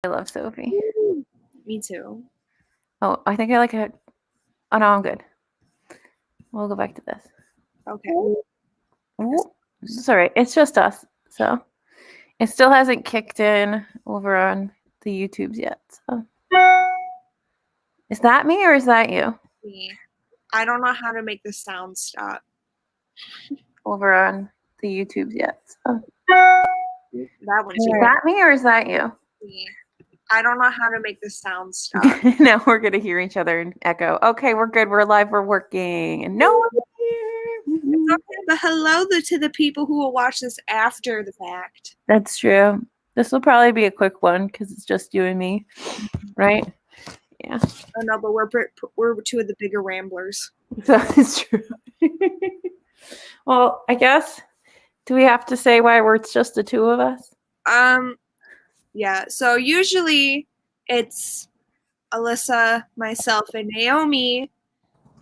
I love Sophie. Me too. Oh, I think I like it. Oh, no, I'm good. We'll go back to this. Okay. Ooh. It's all right. It's just us. So it still hasn't kicked in over on the YouTubes yet. So is that me or is that you? Me. I don't know how to make the sound stop. Over on the YouTubes yet. So. That one's Is that me or is that you? me. I don't know how to make the sound stop. Now we're gonna hear each other and echo. Okay, we're good. We're live. We're working. And no one's here. It's okay, but hello to the people who will watch this after the fact. That's true. This will probably be a quick one because it's just you and me, right? Yeah. Oh no, but we're two of the bigger ramblers. That is true. Well, I guess. Do we have to say why it's just the two of us? Yeah. So usually it's Alyssa, myself, and Naomi.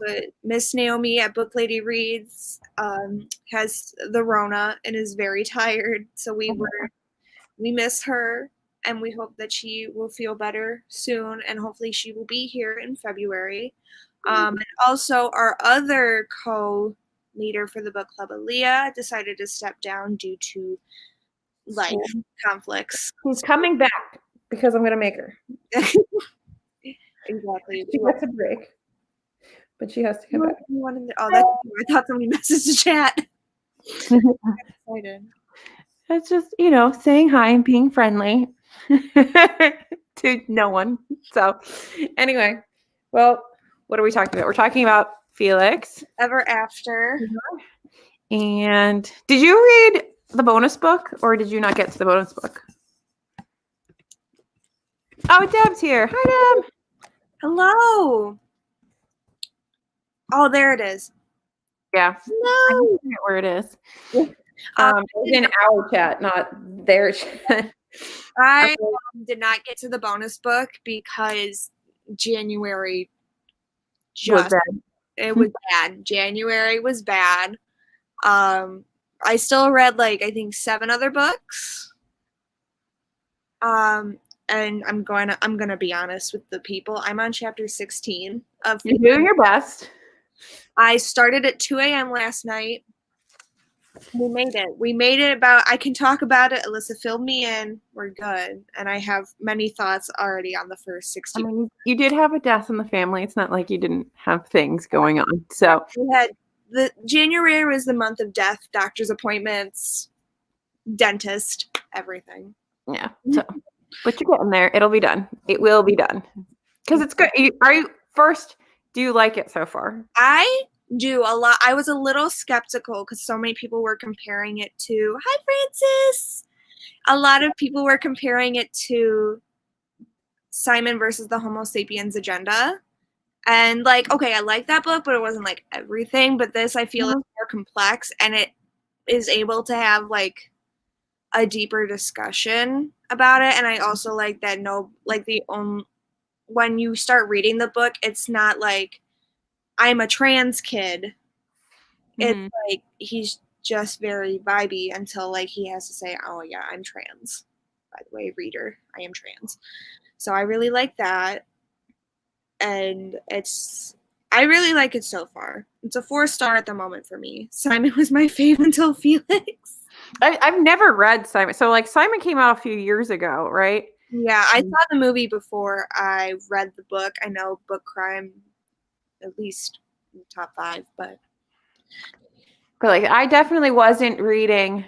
But Miss Naomi at Book Lady Reads has the Rona and is very tired. So we miss her, and we hope that she will feel better soon, and hopefully she will be here in February. And also, our other co-leader for the book club, Aaliyah, decided to step down due to life conflicts. Who's coming back because I'm gonna make her. Exactly. She gets a break, but she has to come back. Oh, that's I thought somebody messaged the chat. Excited. It's just, saying hi and being friendly to no one. So anyway, well, what are we talking about? We're talking about Felix. Ever After. And did you read the bonus book or did you not get to the bonus book? Oh, Deb's here. Hi, Deb. Hello. Oh, there it is. Yeah. No. I don't know where it is. It's in our chat, not their chat. I did not get to the bonus book because January Was bad. It was bad. January was bad. I still read I think 7 other books. And I'm gonna be honest with the people. I'm on chapter 16 of. You're doing your best. I started at 2 a.m. last night. We made it I can talk about it. Alyssa filled me in. We're good. And I have many thoughts already on the first 60. I mean, you did have a death in the family. It's not like you didn't have things going on. So we had January was the month of death, doctor's appointments, dentist, everything. Yeah. So, but you're getting there. It'll be done. It will be done. Because it's good. Do you like it so far? I do a lot. I was a little skeptical because so many people were comparing it to, hi, Francis. A lot of people were comparing it to Simon versus the Homo sapiens agenda. And okay, I like that book, but it wasn't everything. But this, I feel, is more complex, and it is able to have a deeper discussion about it. And I also like that when you start reading the book, it's not I'm a trans kid. It's he's just very vibey until he has to say, oh yeah, I'm trans. By the way, reader, I am trans. So I really like that. And I really like it so far. It's a 4-star at the moment for me. Simon was my fave until Felix. I've never read Simon. So Simon came out a few years ago, right? Yeah, I saw the movie before I read the book. I know book crime at least in the top 5, but I definitely wasn't reading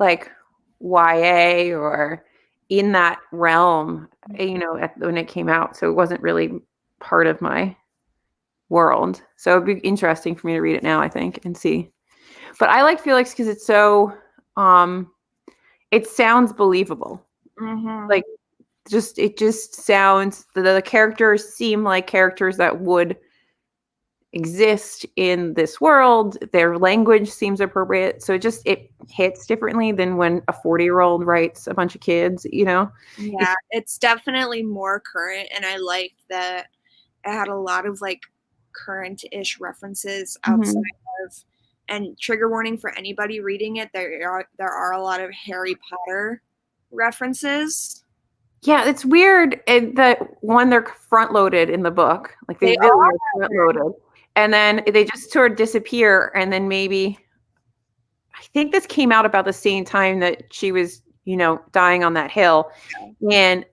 YA or in that realm, when it came out. So it wasn't really part of my world. So it'd be interesting for me to read it now, I think, and see. But I like Felix because it's so, it sounds believable. Mm-hmm. It just sounds, the characters seem like characters that would exist in this world. Their language seems appropriate. So it hits differently than when a 40-year-old writes a bunch of kids, Yeah, it's definitely more current. And I like that it had a lot of current-ish references outside of, and trigger warning for anybody reading it, there are a lot of Harry Potter references. Yeah, it's weird that one, they're front loaded in the book. Like they They really are. are front loaded. And then they just sort of disappear. And then maybe I think this came out about the same time that she was, dying on that hill. And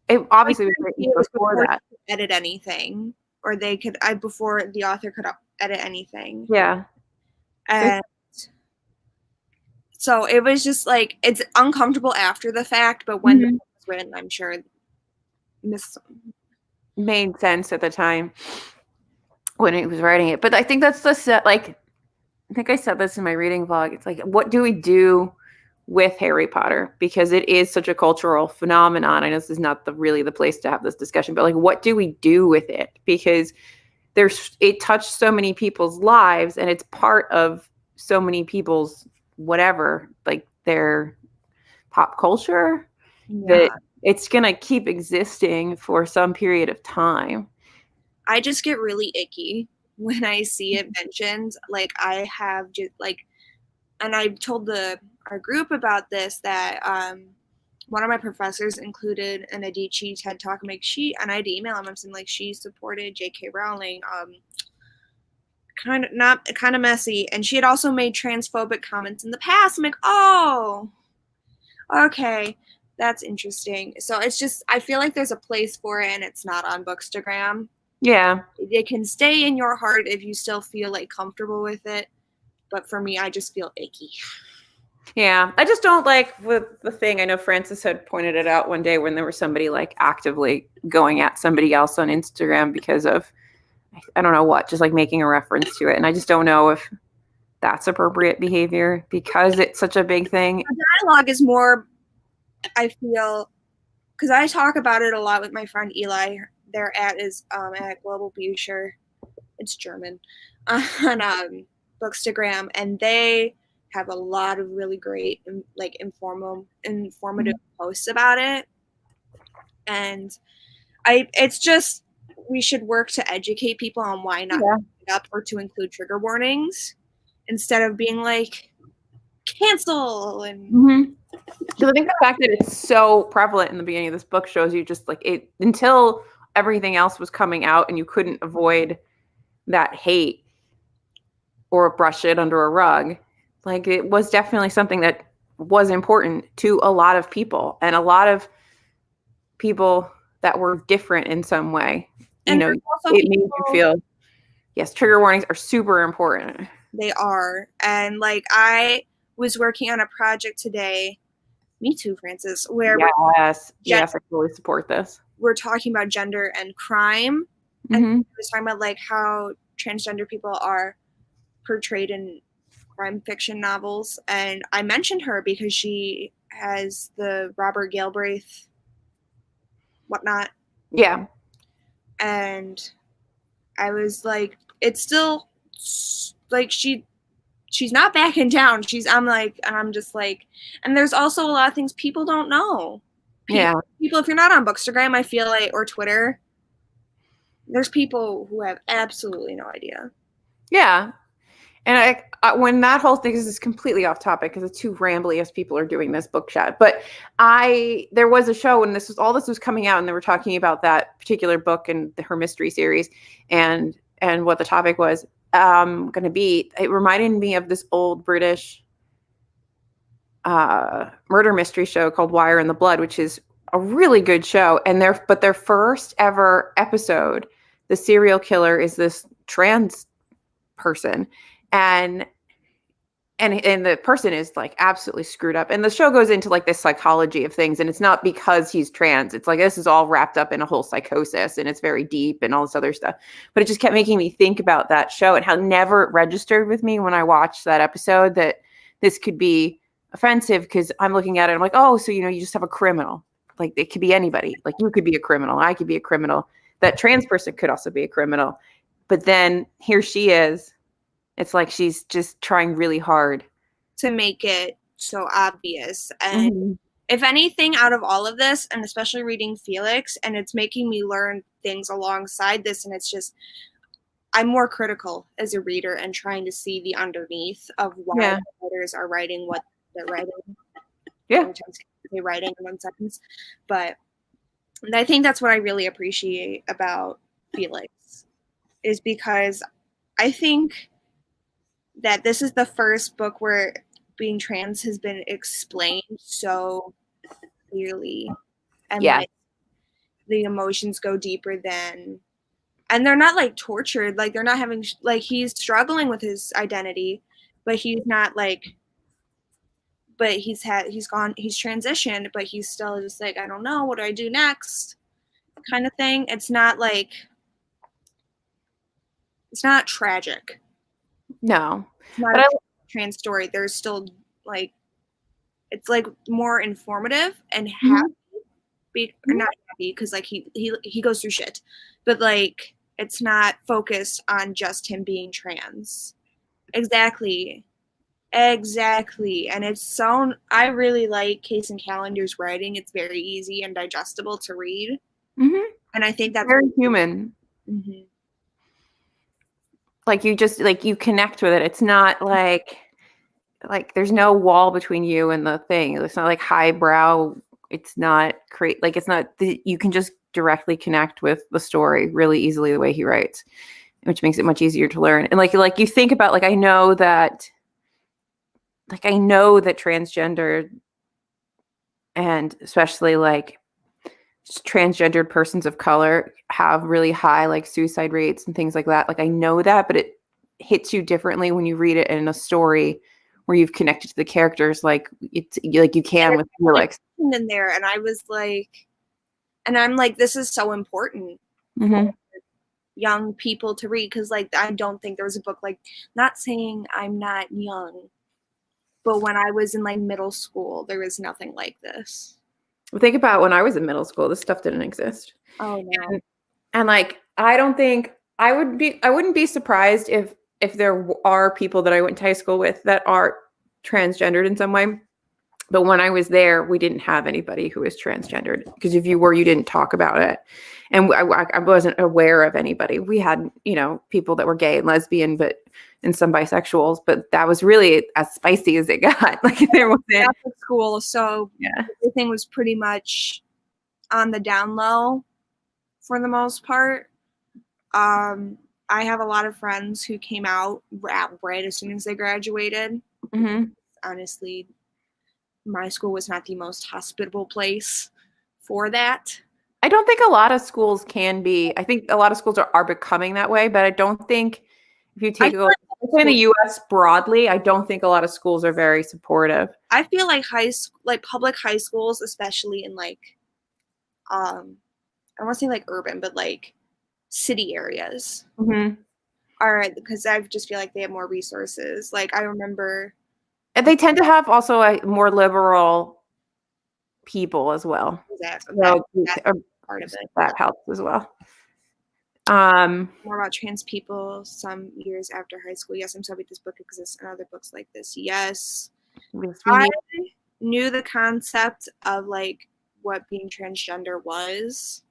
it I obviously was couldn't see written it was before before that. you could edit anything, or before the author could edit anything. Yeah. And so it was just like, it's uncomfortable after the fact, but when the Mhm. book was written, I'm sure Miss Made sense at the time when he was writing it. But I think that's the set, like, I think I said this in my reading vlog. It's like, what do we do with Harry Potter? Because it is such a cultural phenomenon. I know this is not really the place to have this discussion, but like, what do we do with it? Because it touched so many people's lives, and it's part of so many people's whatever, like their pop culture, that it's gonna keep existing for some period of time. I just get really icky when I see it mentioned. Like I have just like, and I told our group about this, that one of my professors included an Adichie TED Talk. I'm like, and I'd email him. I'm saying like, she supported J.K. Rowling. Kind of messy, and she had also made transphobic comments in the past. I'm like, oh, okay, that's interesting. So it's just, I feel like there's a place for it, and it's not on Bookstagram. Yeah. It can stay in your heart if you still feel like comfortable with it, but for me, I just feel icky. Yeah, I just don't like with the thing. I know Francis had pointed it out one day when there was somebody like actively going at somebody else on Instagram because of, I don't know what, just like making a reference to it. And I just don't know if that's appropriate behavior because it's such a big thing. The dialogue is more, I feel, because I talk about it a lot with my friend Eli. Their at is at Global Bücher. It's German on Bookstagram, and they have a lot of really great like informative posts about it. And it's just, we should work to educate people on why not pick it up, or to include trigger warnings instead of being like cancel. And Because I think the fact that it's so prevalent in the beginning of this book shows you just like it, until everything else was coming out and you couldn't avoid that hate or brush it under a rug. Like it was definitely something that was important to a lot of people, and a lot of people that were different in some way. And it also made you feel, yes, trigger warnings are super important. They are. And like, I was working on a project today, me too, Francis, where yes, I fully support this. We're talking about gender and crime. And I was talking about like how transgender people are portrayed in crime fiction novels. And I mentioned her because she has the Robert Galbraith whatnot. Yeah. And I was like, it's still like she's not backing down. I'm just like, and there's also a lot of things people don't know. People, if you're not on Bookstagram, I feel like, or Twitter, there's people who have absolutely no idea. Yeah. And when that whole thing is completely off topic because it's too rambly as people are doing this book chat. But there was a show when all this was coming out, and they were talking about that particular book and her mystery series, and what the topic was going to be. It reminded me of this old British murder mystery show called Wire in the Blood, which is a really good show. And their first ever episode, the serial killer is this trans person, and the person is like absolutely screwed up, and the show goes into like this psychology of things, and it's not because he's trans. It's like this is all wrapped up in a whole psychosis, and it's very deep and all this other stuff. But it just kept making me think about that show and how never it registered with me when I watched that episode that this could be offensive, because I'm looking at it, I'm like, oh, so you just have a criminal. Like it could be anybody. Like you could be a criminal, I could be a criminal, that trans person could also be a criminal. But then here she is. It's like she's just trying really hard to make it so obvious. And if anything, out of all of this, and especially reading Felix, and it's making me learn things alongside this, and it's just, I'm more critical as a reader and trying to see the underneath of why the writers are writing what they're writing. Yeah. say writing in 1 sentence. But I think that's what I really appreciate about Felix, is because I think that this is the first book where being trans has been explained so clearly, and Yeah. like the emotions go deeper than, and they're not like tortured, like they're not having like, he's struggling with his identity, but he's not like, but he's transitioned, but he's still just like, I don't know, what do I do next, kind of thing. It's not like, it's not tragic. No. It's not But a I trans story. There's still like, it's like more informative and Mhm. happy, or not happy, because like he goes through shit, but like it's not focused on just him being trans. Exactly. And it's so, I really like Case and Calendar's writing. It's very easy and digestible to read, Mhm. and I think that's Very human. mm-hmm. Like you just like you connect with it. It's not like there's no wall between you and the thing. It's not like highbrow. It's not it's not you can just directly connect with the story really easily the way he writes, which makes it much easier to learn. And like you think about I know that transgender, and especially transgendered persons of color have really high suicide rates and things like that. Like I know that, but it hits you differently when you read it in a story where you've connected to the characters like it's like you can with Felix. In there, and I was like, and I'm like, this is so important Mm-hmm. for young people to read, because like I don't think there was a book, like, not saying I'm not young, but when I was in like middle school, there was nothing like this. Think about when I was in middle school, this stuff didn't exist. Oh no. And I don't think I wouldn't be surprised if there are people that I went to high school with that are transgendered in some way. But when I was there, we didn't have anybody who was transgendered, because if you were, you didn't talk about it. And I wasn't aware of anybody. We had, people that were gay and lesbian, and some bisexuals, but that was really as spicy as it got. Like there wasn't Catholic school, so yeah. everything was pretty much on the down low for the most part. I have a lot of friends who came out right as soon as they graduated. Mm-hmm. Honestly, my school was not the most hospitable place for that. I don't think a lot of schools can be. I think a lot of schools are becoming that way, but I don't think if you take in the U.S. broadly, I don't think a lot of schools are very supportive. I feel like public high schools, especially in like, I don't want to say like urban, but like city areas, Mm-hmm. are, because I just feel like they have more resources. Like I remember, And they tend to have also a more liberal people as well. that part of it. That helps as well. More about trans people some years after high school. Yes, I'm sorry this book exists and other books like this. Yes. I knew the concept of like what being transgender was,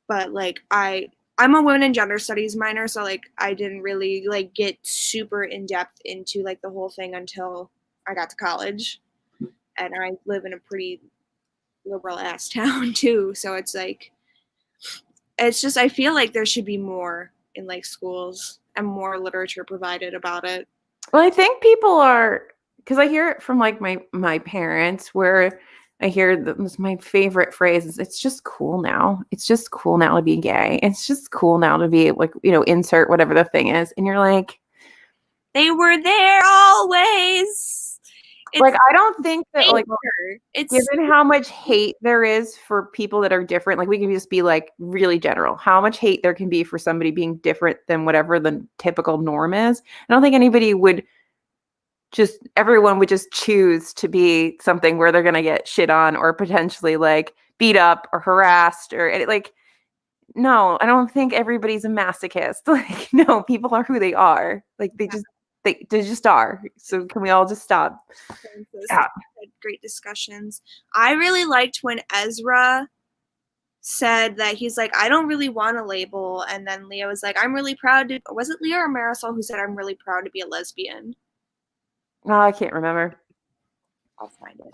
but like I'm a women and gender studies minor, so like I didn't really like get super in depth into like the whole thing until I got to college, and I live in a pretty liberal ass town too, so it's like, it's just, I feel like there should be more in like schools and more literature provided about it. Well, I think people are, because I hear it from like my parents, where I hear my favorite phrase is, "It's just cool now. It's just cool now to be gay. It's just cool now to be like insert whatever the thing is," and you're like, they were there always. Like I don't think that it's given how much hate there is for people that are different, like we can just be like really general, how much hate there can be for somebody being different than whatever the typical norm is. I don't think everyone would just choose to be something where they're going to get shit on or potentially like beat up or harassed or like, no, I don't think everybody's a masochist. Like, no, people are who they are. Like they just are. So can we all just stop? Yeah. Great discussions. I really liked when Ezra said that he's like, I don't really want a label, and then Leah was like, I'm really proud to, was it Leah or Marisol who said, I'm really proud to be a lesbian? Oh, I can't remember. I'll find it.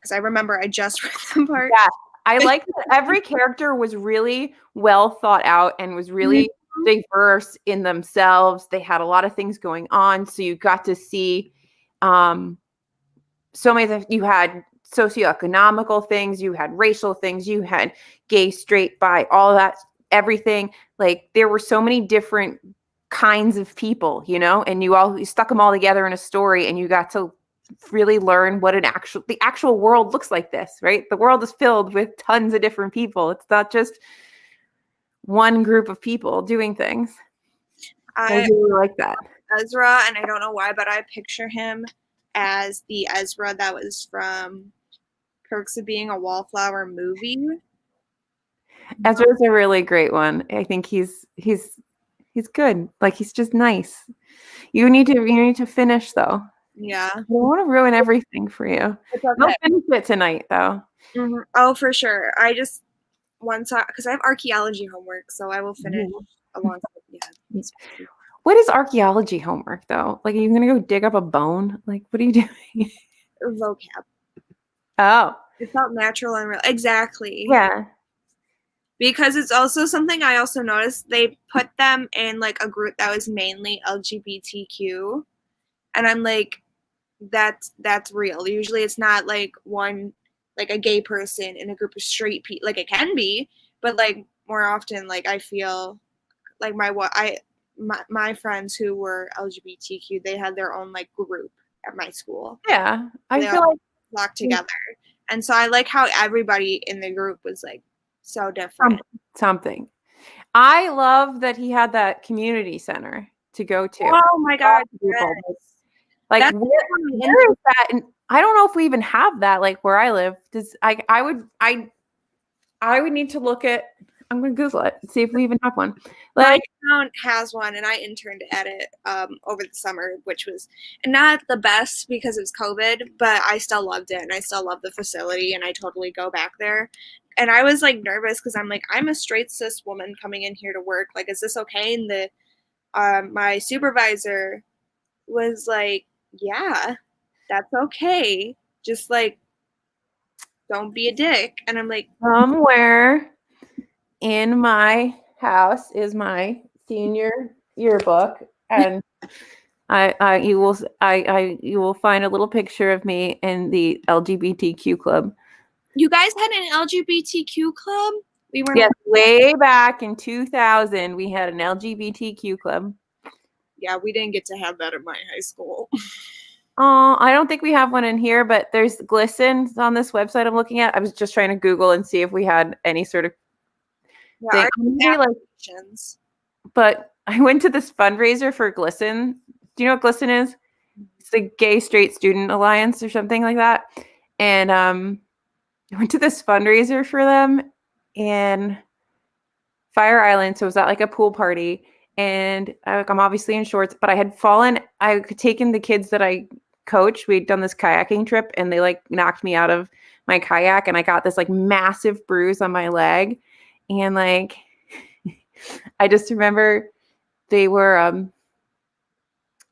because I remember I just read the part. Yeah, I like that every character was really well thought out and was really diverse in themselves. They had a lot of things going on, so you got to see so many things. You had socioeconomical things, you had racial things, you had gay, straight, bi, all that, everything. Like there were so many different kinds of people, you stuck them all together in a story, and you got to really learn what the actual world looks like this, right? The world is filled with tons of different people. It's not just one group of people doing things. I really like that. Ezra, and I don't know why, but I picture him as the Ezra that was from Perks of Being a Wallflower movie. Ezra's a really great one. I think he's good. Like he's just nice. You need to finish though. Yeah. I don't want to ruin everything for you. It's okay. We'll finish it tonight though. Mm-hmm. Oh, for sure. I just because I have archaeology homework, so I will finish alongside. Yeah. What is archaeology homework though? Like, are you gonna go dig up a bone? Like, what are you doing? Vocab. Oh. It felt natural and real. Exactly. Yeah. Because it's also something I also noticed. They put them in like a group that was mainly LGBTQ, and I'm like, that's real. Usually, it's not like like a gay person in a group of straight people. Like it can be, but like more often, like I feel like my friends who were LGBTQ, they had their own like group at my school. Yeah, I they feel like locked together, and so I like how everybody in the group was like so different. Something. I love that he had that community center to go to. Oh my God! Like where is that? And I don't know if we even have that. Like where I live, I would need to look at. I'm gonna Google it and see if we even have one. Like my town has one, and I interned at it over the summer, which was not the best because it was COVID, but I still loved it, and I still love the facility, and I totally go back there. And I was like nervous because I'm like, I'm a straight cis woman coming in here to work. Like, is this okay? And my supervisor was like, yeah, that's okay. Just like, don't be a dick. And I'm like, somewhere in my house is my senior yearbook, and you will find a little picture of me in the LGBTQ club. You guys had an LGBTQ club? We were way back in 2000. We had an LGBTQ club. Yeah, we didn't get to have that at my high school. Oh, I don't think we have one in here, but there's Glisten on this website I'm looking at. I was just trying to Google and see if we had any sort of thing. But I went to this fundraiser for Glisten. Do you know what Glisten is? It's the Gay Straight Student Alliance or something like that. And I went to this fundraiser for them in Fire Island. So it was at like a pool party. And I'm obviously in shorts, but I had taken the kids that I coached. We'd done this kayaking trip, and they like knocked me out of my kayak, and I got this like massive bruise on my leg. And like, I just remember they were,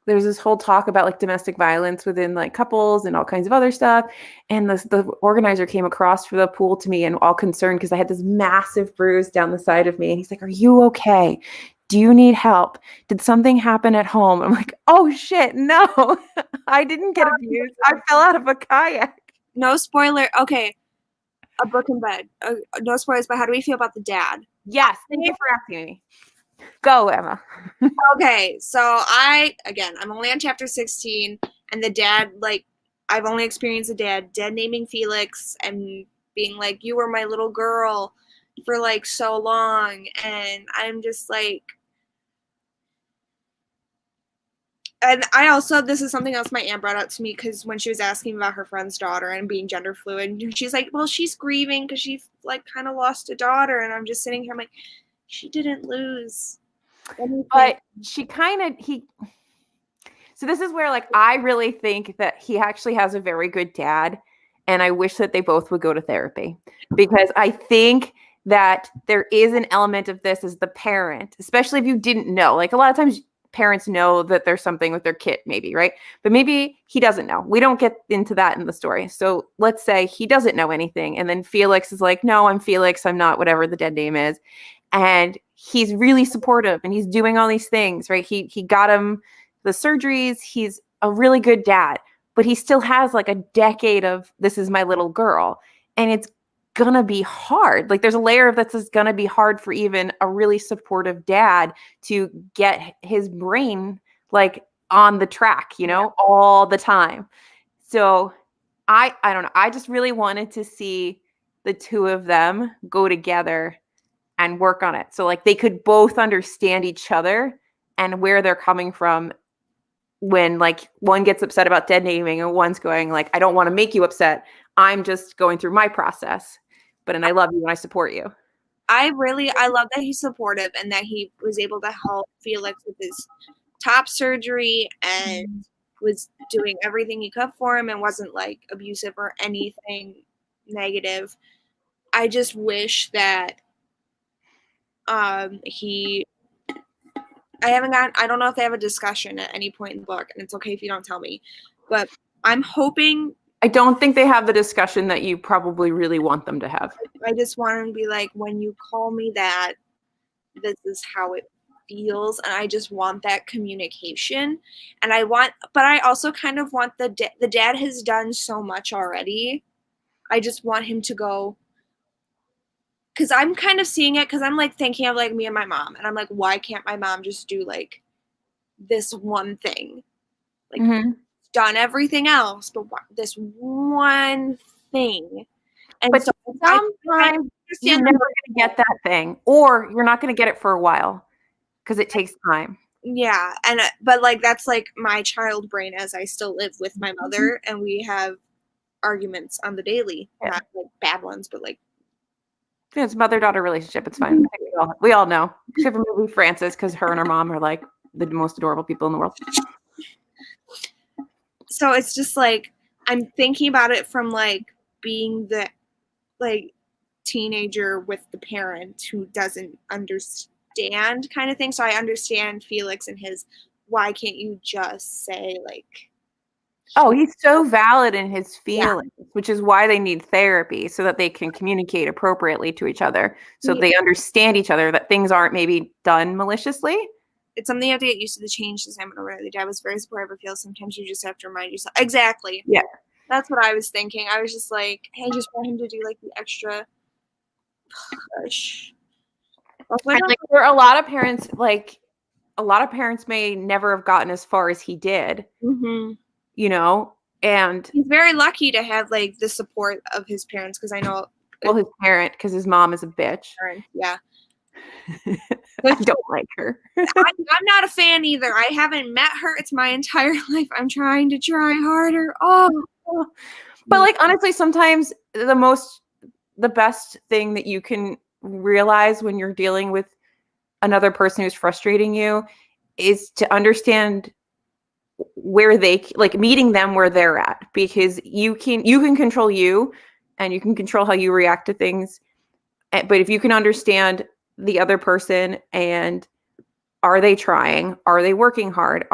there's this whole talk about like domestic violence within like couples and all kinds of other stuff. And the organizer came across for the pool to me and all concerned because I had this massive bruise down the side of me. And he's like, "Are you okay? Do you need help? Did something happen at home?" I'm like, "Oh shit, no, I didn't get abused. I fell out of a kayak." No spoiler. Okay. A book in bed. No spoilers, but how do we feel about the dad? Yes. Thank you for asking me. Go, Emma. Okay. So I'm only on chapter 16, and the dad, like, I've only experienced a dad naming Felix and being like, "You were my little girl for like so long." And I'm just like, and I also, this is something else my aunt brought up to me, because when she was asking about her friend's daughter and being gender fluid, she's like, well, she's grieving because she's like kind of lost a daughter. And I'm just sitting here, I'm like, she didn't lose anything. But she so this is where like I really think that he actually has a very good dad, and I wish that they both would go to therapy, because I think that there is an element of this as the parent, especially if you didn't know. Like a lot of times parents know that there's something with their kid, maybe, right? But maybe he doesn't know. We don't get into that in the story. So let's say he doesn't know anything. And then Felix is like, no, I'm Felix. I'm not whatever the dead name is. And he's really supportive and he's doing all these things, right? He got him the surgeries. He's a really good dad, but he still has like a decade of this is my little girl. And it's gonna be hard. Like there's a layer of that's gonna be hard for even a really supportive dad to get his brain like on the track, you know, all the time. So I don't know. I just really wanted to see the two of them go together and work on it. So like they could both understand each other and where they're coming from when like one gets upset about dead naming and one's going like, I don't want to make you upset. I'm just going through my process. And I love you and I support you. I love that he's supportive and that he was able to help Felix with his top surgery and was doing everything he could for him and wasn't like abusive or anything negative. I just wish that I don't know if they have a discussion at any point in the book, and it's okay if you don't tell me, but I'm hoping. I don't think they have the discussion that you probably really want them to have. I just want them to be like, when you call me that, this is how it feels, and I just want that communication. And but I also kind of want the dad has done so much already. I just want him to go, because I'm kind of seeing it, because I'm like thinking of like me and my mom, and I'm like, why can't my mom just do like this one thing? Like done everything else, but this one thing. And but so sometimes you're never going to get that thing, or you're not going to get it for a while because it takes time. Yeah, but like that's like my child brain as I still live with my mother, and we have arguments on the daily, not like bad ones, but like it's mother-daughter relationship. It's fine. We all know, except for maybe Frances, because her and her mom are like the most adorable people in the world. So it's just like I'm thinking about it from like being the like teenager with the parent who doesn't understand kind of thing. So I understand Felix and his, why can't you just say like, oh, he's so valid in his feelings, which is why they need therapy, so that they can communicate appropriately to each other, so they understand each other, that things aren't maybe done maliciously. It's something you have to get used to, the change since I'm over. The dad was very supportive, but feels sometimes you just have to remind yourself. Exactly. Yeah. That's what I was thinking. I was just like, hey, I just want him to do like the extra push. Like, there are a lot of parents, like a lot of parents may never have gotten as far as he did, you know, and he's very lucky to have like the support of his parents, because I know, well, his parent, because his mom is a bitch. Yeah. I don't like her. I'm not a fan either. I haven't met her. It's my entire life. I'm trying to try harder. But like honestly, sometimes the best thing that you can realize when you're dealing with another person who's frustrating you is to understand where they, like, meeting them where they're at, because you can control you and you can control how you react to things. But if you can understand the other person, and are they trying? Are they working hard?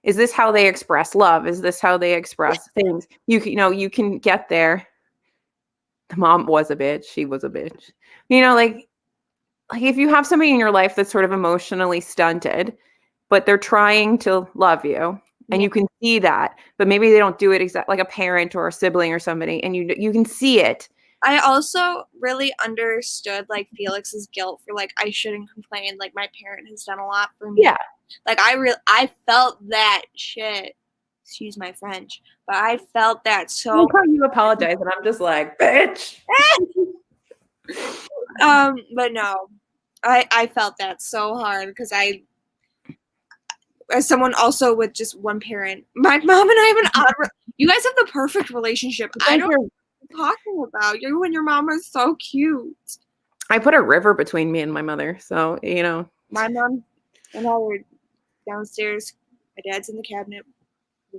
Is this how they express love? Is this how they express things? You can get there. The mom was a bitch. She was a bitch. You know, like if you have somebody in your life that's sort of emotionally stunted, but they're trying to love you, and you can see that, but maybe they don't do it exactly like a parent or a sibling or somebody, and you can see it. I also really understood like Felix's guilt for like, I shouldn't complain. Like my parent has done a lot for me. Yeah. Like I felt that shit. Excuse my French, but I felt that so. Look how you apologize, and I'm just like, bitch. But no, I felt that so hard, because as someone also with just one parent, my mom and I have an odd. You guys have the perfect relationship. I don't know what you're talking about. You and your mom are so cute. I put a river between me and my mother, so you know. My mom and I were downstairs. My dad's in the cabinet.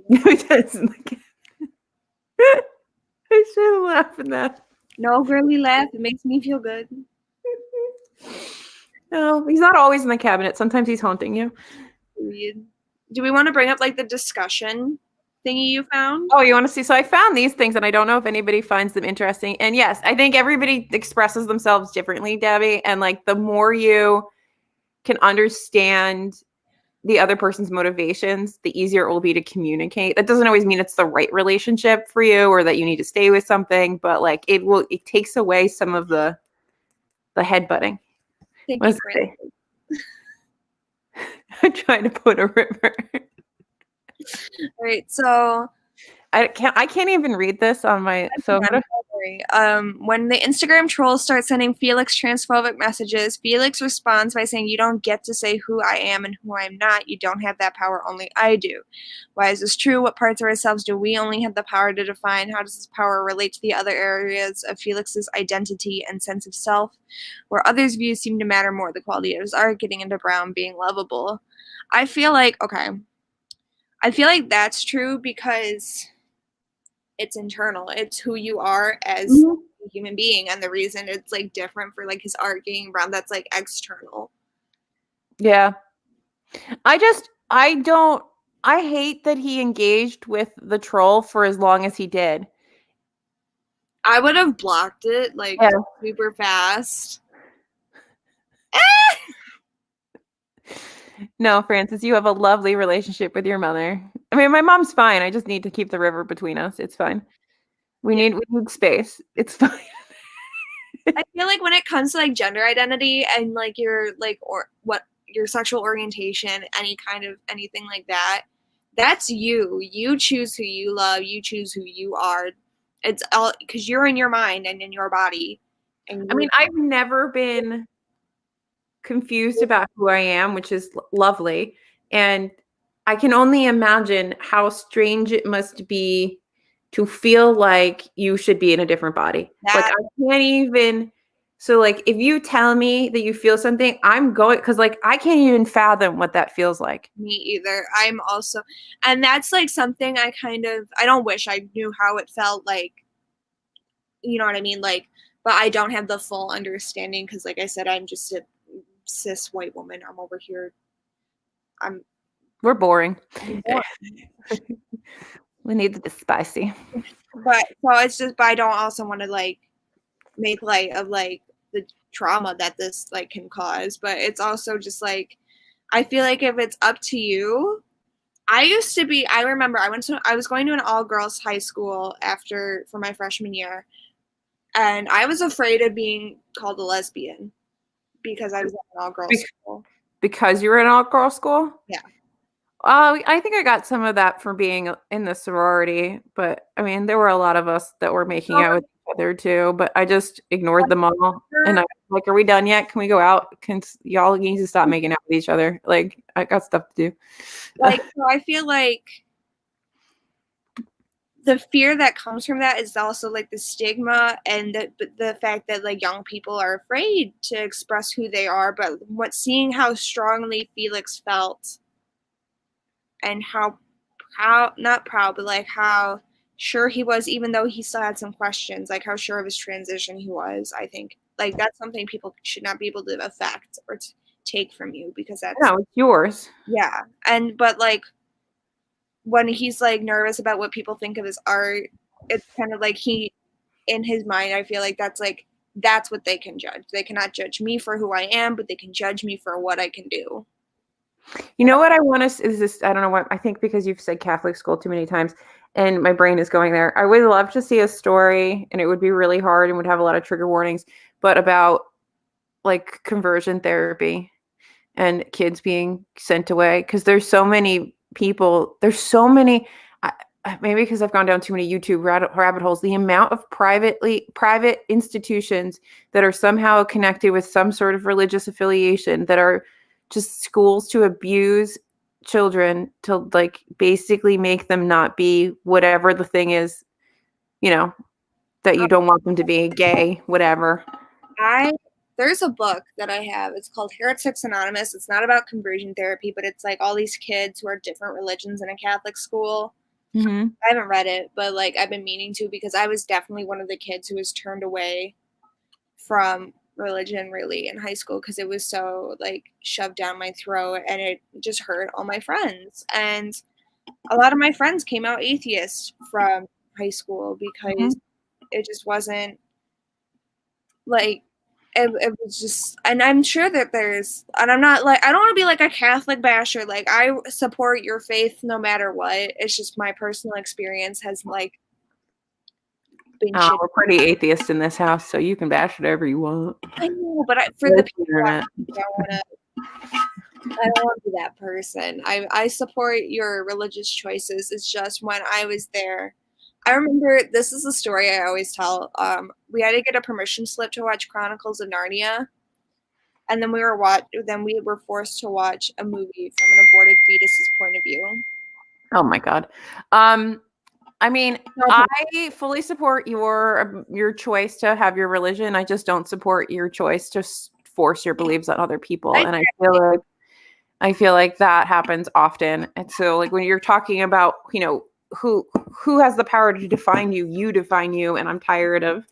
My dad's in the cabinet. I shouldn't laugh at that. No, girly laugh. It makes me feel good. No, he's not always in the cabinet. Sometimes he's haunting you. Do we want to bring up like the discussion thingy you found? Oh, you want to see? So I found these things, and I don't know if anybody finds them interesting. And yes, I think everybody expresses themselves differently, Debbie. And like the more you can understand the other person's motivations, the easier it will be to communicate. That doesn't always mean it's the right relationship for you or that you need to stay with something, but like it takes away some of the headbutting. Thank What you does for it say? I'm trying to put a river. All right, so I can't even read this on my so when the Instagram trolls start sending Felix transphobic messages, Felix responds by saying, "You don't get to say who I am and who I'm not. You don't have that power. Only I do. Why is this true? What parts of ourselves do we only have the power to define? How does this power relate to the other areas of Felix's identity and sense of self, where others' views seem to matter more? The quality of his art, getting into Brown, being lovable." I feel like that's true because it's internal. It's who you are as a human being, and the reason it's like different for like his art getting around, that's like external. Yeah. I hate that he engaged with the troll for as long as he did. I would have blocked it like super fast. No, Francis, you have a lovely relationship with your mother. I mean, my mom's fine. I just need to keep the river between us. It's fine. We need space. It's fine. I feel like when it comes to like gender identity and like your like or what your sexual orientation, any kind of anything like that, that's you. You choose who you love. You choose who you are. It's all because you're in your mind and in your body. And I mean, I've never been confused about who I am, which is lovely. And I can only imagine how strange it must be to feel like you should be in a different body. Like I can't even. So like if you tell me that you feel something, I'm going because like I can't even fathom what that feels like. Me either. I'm also, and that's like something I don't wish I knew how it felt like, you know what I mean? Like, but I don't have the full understanding because like I said, I'm just a cis white woman. I'm over here. We're boring. We need the spicy. But so it's just, but I don't also want to like make light of like the trauma that this like can cause. But it's also just like, I feel like if it's up to you, I remember I was going to an all girls high school for my freshman year, and I was afraid of being called a lesbian because I was at an all girls school. Because you were in an all girls school? Yeah. I think I got some of that from being in the sorority, but I mean, there were a lot of us that were making out with each other too, but I just ignored them all. And I was like, are we done yet? Can we go out? Can y'all need to stop making out with each other? Like, I got stuff to do. Like, so I feel like the fear that comes from that is also like the stigma and the fact that like young people are afraid to express who they are. But seeing how strongly Felix felt and how not proud, but like how sure he was, even though he still had some questions, like how sure of his transition he was. I think like that's something people should not be able to affect or take from you because that's it's yours. Yeah. But like when he's like nervous about what people think of his art, it's kind of like in his mind, I feel like that's what they can judge. They cannot judge me for who I am, but they can judge me for what I can do. You know what I want to is this, I don't know what, I think because you've said Catholic school too many times and my brain is going there. I would love to see a story, and it would be really hard and would have a lot of trigger warnings, but about like conversion therapy and kids being sent away. Cause there's so many people, maybe because I've gone down too many YouTube rabbit holes, the amount of private institutions that are somehow connected with some sort of religious affiliation that are just schools to abuse children to like basically make them not be whatever the thing is, you know, that you don't want them to be, gay, whatever. There's a book that I have. It's called Heretics Anonymous. It's not about conversion therapy, but it's like all these kids who are different religions in a Catholic school. Mm-hmm. I haven't read it, but like I've been meaning to because I was definitely one of the kids who was turned away from religion really in high school because it was so like shoved down my throat, and it just hurt all my friends. And a lot of my friends came out atheists from high school because it just wasn't like it was just. And I'm sure that there's, and I'm not like, I don't want to be like a Catholic basher, like I support your faith no matter what. It's just my personal experience has like been shit. We're pretty atheist in this house, so you can bash whatever you want. I know, but for the people I don't want to be that person. I support your religious choices. It's just when I was there, I remember, this is a story I always tell. We had to get a permission slip to watch Chronicles of Narnia, and then we were forced to watch a movie from an aborted fetus's point of view. Oh my God. I mean, I fully support your choice to have your religion. I just don't support your choice to force your beliefs on other people. And I feel like that happens often. And so like when you're talking about, you know, who has the power to define you, you define you. And I'm tired of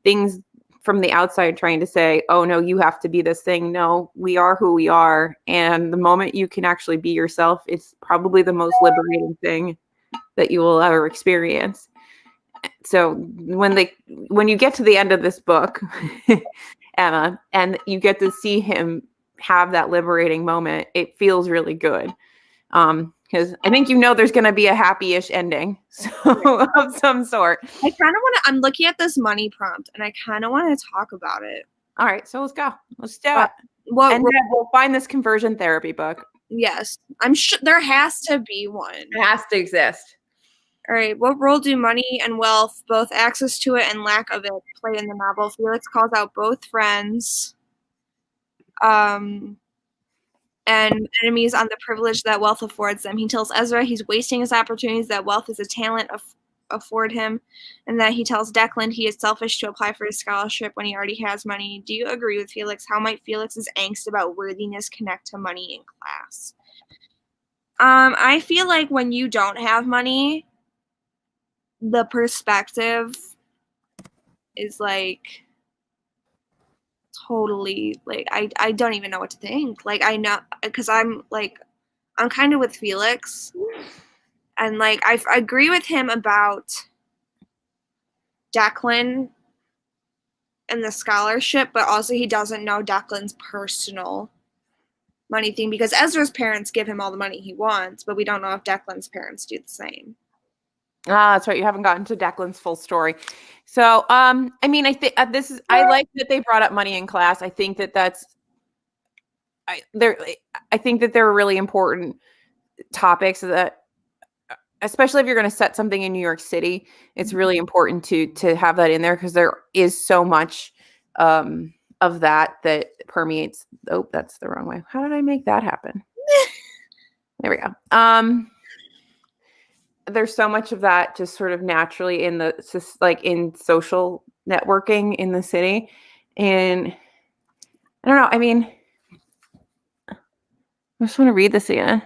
things from the outside trying to say, oh no, you have to be this thing. No, we are who we are. And the moment you can actually be yourself, it's probably the most liberating thing that you will ever experience. So when you get to the end of this book, Emma, and you get to see him have that liberating moment, it feels really good. Because I think there's going to be a happy-ish ending, so of some sort. I kind of want to. I'm looking at this money prompt, and I kind of want to talk about it. All right, so let's go. Let's do it. And then we'll find this conversion therapy book. Yes, I'm sure there has to be one. It has to exist. All right. What role do money and wealth, both access to it and lack of it, play in the novel? Felix calls out both friends and enemies on the privilege that wealth affords them. He tells Ezra he's wasting his opportunities, that wealth is a talent afford him, and that he tells Declan he is selfish to apply for his scholarship when he already has money. Do you agree with Felix? How might Felix's angst about worthiness connect to money in class? I feel like when you don't have money, the perspective is like totally like I don't even know what to think. Like I know, because I'm kind of with Felix, and like I agree with him about Declan and the scholarship, but also he doesn't know Declan's personal money thing, because Ezra's parents give him all the money he wants, but we don't know if Declan's parents do the same. That's right. You haven't gotten to Declan's full story. So, I mean, I think I like that they brought up money in class. I think that I think that they're really important topics that, especially if you're going to set something in New York City, it's really important to have that in there, because there is so much of that permeates. Oh, that's the wrong way. How did I make that happen? There we go. There's so much of that just sort of naturally in in social networking in the city. And I don't know. I mean, I just want to read this again.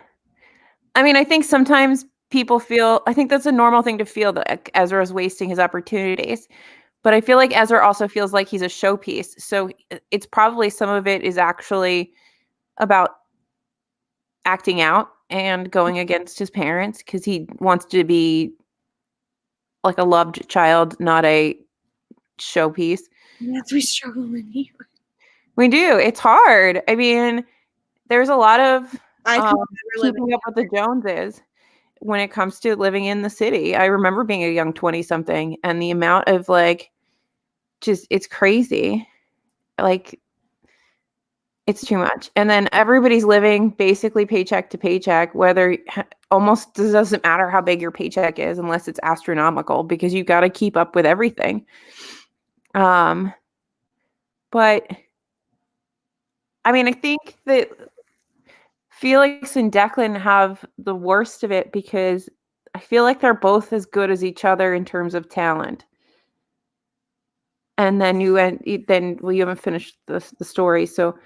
I mean, I think sometimes I think that's a normal thing to feel, that Ezra is wasting his opportunities. But I feel like Ezra also feels like he's a showpiece. So it's probably, some of it is actually about acting out and going against his parents, because he wants to be like a loved child, not a showpiece. That's, we struggle in New York. We do. It's hard. I mean, there's a lot of keeping up with the Joneses when it comes to living in the city. I remember being a young 20-something, and the amount of it's crazy. Like, it's too much. And then everybody's living basically paycheck to paycheck, whether almost doesn't matter how big your paycheck is, unless it's astronomical, because you got to keep up with everything. But I mean, I think that Felix and Declan have the worst of it, because I feel like they're both as good as each other in terms of talent. And then you haven't finished the story, so.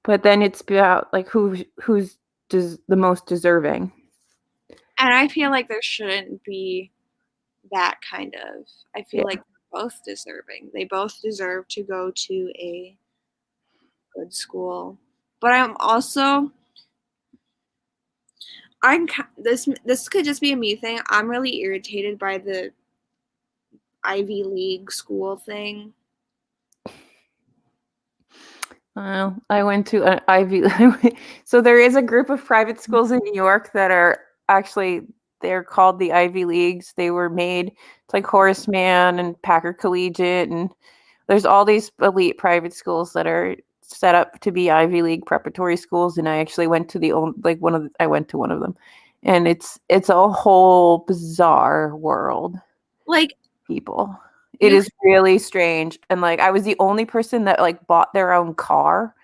But then it's about like who's the most deserving. And I feel like there shouldn't be that kind of. I feel like they're both deserving. They both deserve to go to a good school. But I'm also this could just be a me thing. I'm really irritated by the Ivy League school thing. I went to an Ivy. So there is a group of private schools in New York that are actually they're called the Ivy Leagues. They were made. It's like Horace Mann and Packard Collegiate, and there's all these elite private schools that are set up to be Ivy League preparatory schools. And I actually went to I went to one of them, and it's a whole bizarre world. Like people. It is really strange. And like I was the only person that like bought their own car,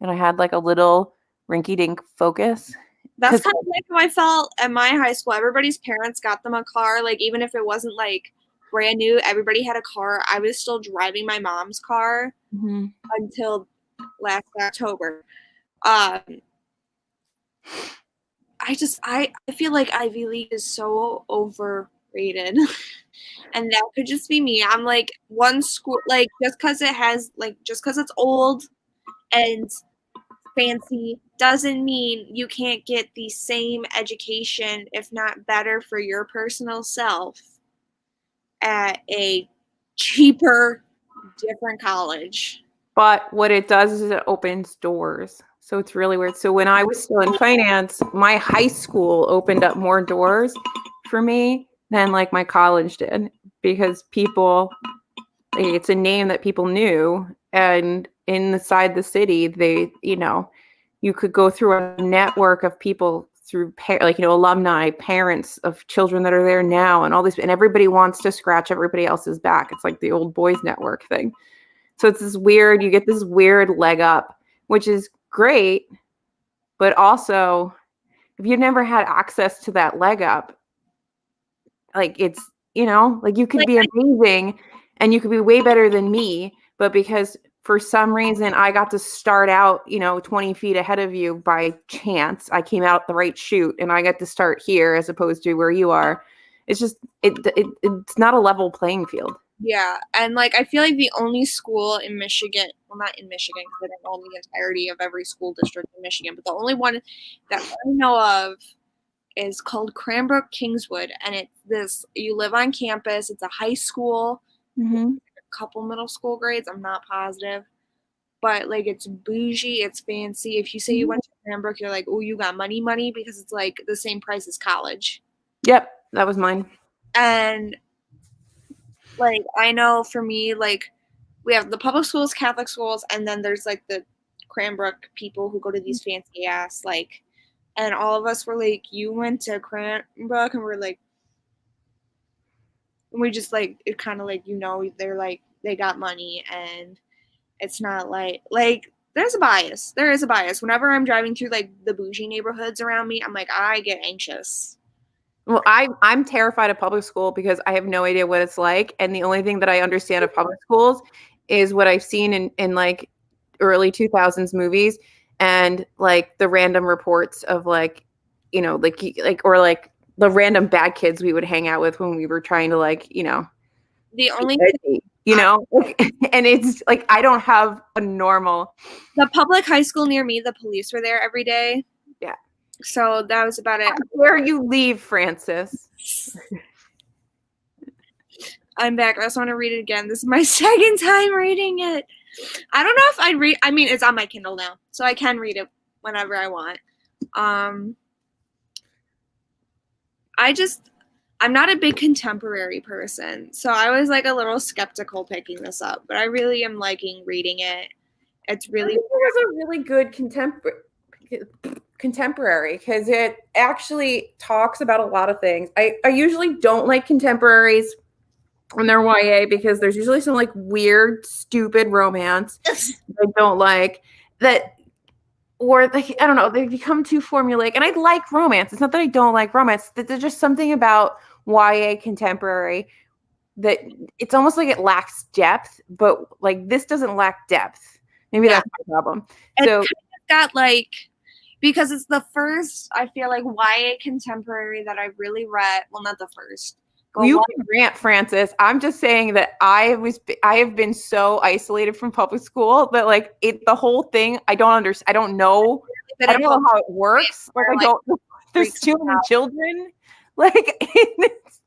and I had like a little rinky-dink Focus. That's kind of like how I felt at my high school. Everybody's parents got them a car. Like even if it wasn't like brand new, everybody had a car. I was still driving my mom's car until last October. I feel like Ivy League is so overrated. And that could just be me. I'm like, one school, like just because it's old and fancy doesn't mean you can't get the same education, if not better, for your personal self at a cheaper, different college. But what it does is it opens doors. So it's really weird. So when I was still in finance, my high school opened up more doors for me than like my college did, because it's a name that people knew, and inside the city, you could go through a network of people through alumni, parents of children that are there now, and all this, and everybody wants to scratch everybody else's back. It's like the old boys network thing. So it's you get this weird leg up, which is great, but also if you've never had access to that leg up, like it's, you could be amazing and you could be way better than me, but because for some reason I got to start out, 20 feet ahead of you by chance, I came out the right chute and I got to start here as opposed to where you are. It's just, it's not a level playing field. Yeah, and like I feel like the only school in Michigan, well, not in Michigan because I don't know the entirety of every school district in Michigan, but the only one that I know of is called Cranbrook Kingswood, and you live on campus. It's a high school, a couple middle school grades. I'm not positive, but like it's bougie, it's fancy. If you say you went to Cranbrook, you're like, oh, you got money, because it's like the same price as college. Yep, that was mine. And like I know for me, like we have the public schools, Catholic schools, and then there's like the Cranbrook people who go to these fancy ass and all of us were like, you went to Cranbrook, and we're like, and we just like it kind of like they're like they got money, and it's not like there's a bias. There is a bias. Whenever I'm driving through like the bougie neighborhoods around me, I'm like I get anxious. Well, I'm terrified of public school because I have no idea what it's like. And the only thing that I understand of public schools is what I've seen in like early 2000s movies and like the random reports of or like the random bad kids we would hang out with when we were trying to the only and it's like I don't have a normal. The public high school near me, the police were there every day. Yeah. So that was about it. Where you leave, Francis. I'm back. I just want to read it again. This is my second time reading it. I don't know if I'd read. I mean, it's on my Kindle now, so I can read it whenever I want. I'm not a big contemporary person, so I was like a little skeptical picking this up, but I really am liking reading it. It's really. It was a really good contemporary because it actually talks about a lot of things. I usually don't like contemporaries when they're YA because there's usually some like weird, stupid romance I don't like that, or like I don't know, they become too formulaic. And I like romance. It's not that I don't like romance. There's just something about YA contemporary that it's almost like it lacks depth, but like this doesn't lack depth. Maybe that's my problem. So it's got because it's the first, I feel like YA contemporary that I've really read. Well, not the first, You can rant, Francis. I'm just saying that I have been so isolated from public school that like the whole thing, I don't understand. I don't know how it works. Like I don't. There's too many children. Like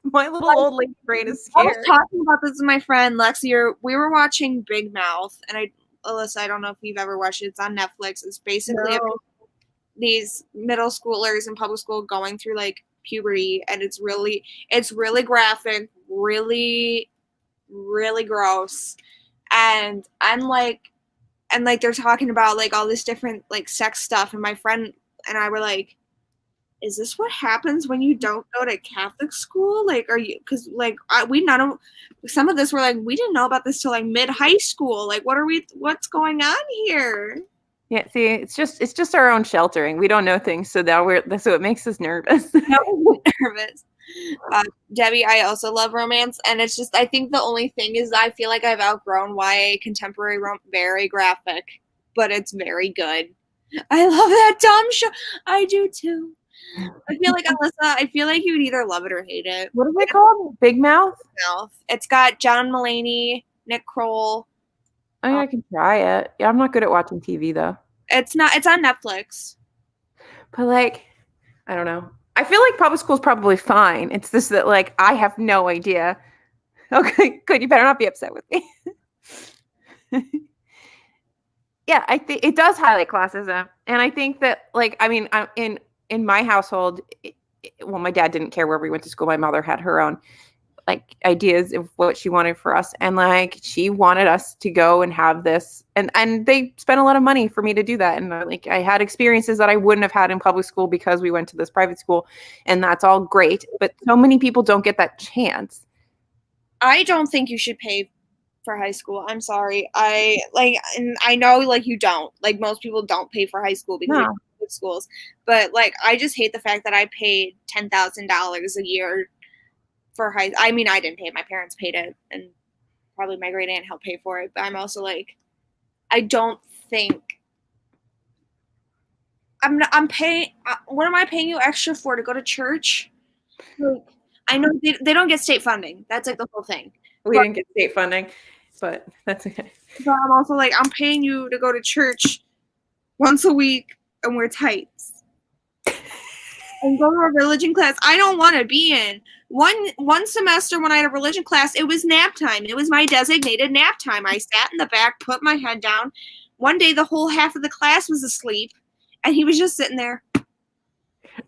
my little old lady brain is scared. I was talking about this with my friend Lexi. We were watching Big Mouth, and Alyssa, I don't know if you've ever watched it. It's on Netflix. It's basically these middle schoolers in public school going through like puberty, and it's really graphic, really gross. And they're talking about like all this different like sex stuff, and my friend and I were like, is this what happens when you don't go to Catholic school? Like, are you, because like some of this were like, we didn't know about this till like mid-high school. Like, what's going on here? Yeah, see, it's just our own sheltering. We don't know things, so it makes us nervous. Nervous. Debbie, I also love romance, and it's just, I think the only thing is I feel like I've outgrown YA contemporary very graphic, but it's very good. I love that dumb show. I do too. I feel like, Alyssa, I feel like you would either love it or hate it. What is it called? Big Mouth? It's got John Mulaney, Nick Kroll. I mean, I can try it. Yeah, I'm not good at watching TV though. It's on Netflix. But like, I don't know. I feel like public school is probably fine. It's just that like I have no idea. Okay, good. You better not be upset with me. Yeah, I think it does highlight classism, and I think that like, I mean, in my household, well, my dad didn't care where we went to school. My mother had her own like ideas of what she wanted for us, and like she wanted us to go and have this, and they spent a lot of money for me to do that, and like I had experiences that I wouldn't have had in public school because we went to this private school, and that's all great, but so many people don't get that chance. I don't think you should pay for high school. I'm sorry. And I know like you don't, like most people don't pay for high school because of schools, but like I just hate the fact that I paid $10,000 a year for I mean, I didn't pay it. My parents paid it, and probably my great aunt helped pay for it. But I'm also like, I don't think I'm paying. What am I paying you extra for to go to church? Like, I know they don't get state funding. That's like the whole thing. We didn't get state funding, but that's okay. But I'm also like, I'm paying you to go to church once a week and wear tights and go to a religion class I don't want to be in. One semester when I had a religion class, it was nap time. It was my designated nap time. I sat in the back, put my head down. One day, the whole half of the class was asleep, and he was just sitting there.